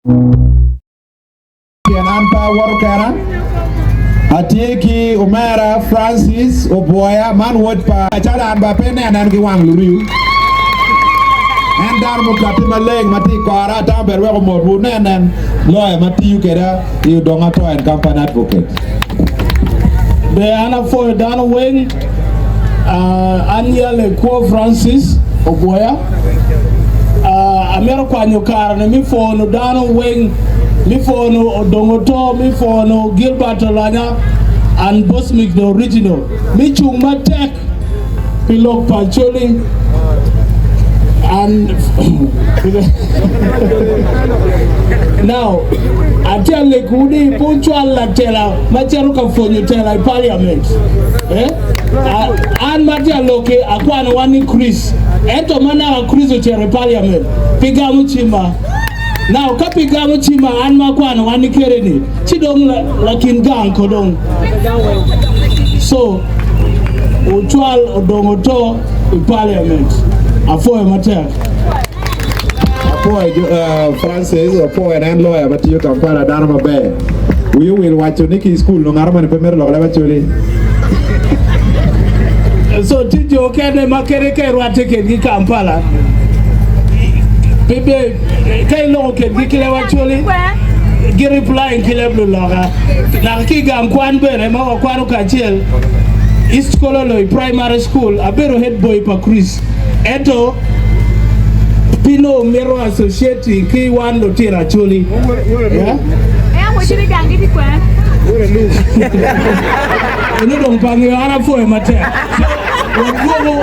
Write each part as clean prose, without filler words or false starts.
Anpa Warukara Atieki Umara Francis Obwoya man word pa Chala Anba Pene and Angi Wang Luru and Darmo Katima Leg Mati Kara Tamper Morbune and then lawyer Mati Ukeda Udonga and company advocate. The Anna for Dana Wing Anya Leco Francis Obwoya America Nyokara mi for no Dana Wing mi for no Odonga mi for no Gilbert Olanya and Bosmic the original mi chungma tek Pilok Acholi and now I tell the Kudi punctual latela Macharuka for you tell I parliament and Matia Loke Aquan one increase Eto mana increase to parliament Pigamuchima now Kapigamuchima and Makwan one kereni Chidong lakin gang kodong so Utual Odongoto parliament Afoy Matek Francis or and lawyer, but you can find a Dharma Bay. We will watch your Nikki school, no Arman Pemero, actually. So, did you can Makereke Ratake Kampala? Baby, Kailo can declare actually. Get replying Kilablu Laga. Nakiga and Kwanbe, and Mama Kwanuka Jail, East Cololo Primary School, a better head boy per Chris. Eto. Pino Mero Associate Key one Lotira Acholi. Yeah? What should I get it? You don't Bangyara for a matter.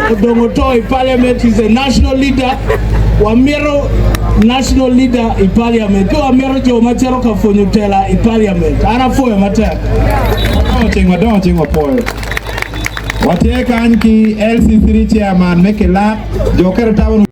Odonga Parliament is a national leader. Wamero national leader in Parliament. Go America Macharoka for Nutella in Parliament. Ana for a matter. Don't think of Paul. What you can key LC3 chairman make a lap, Joker Town.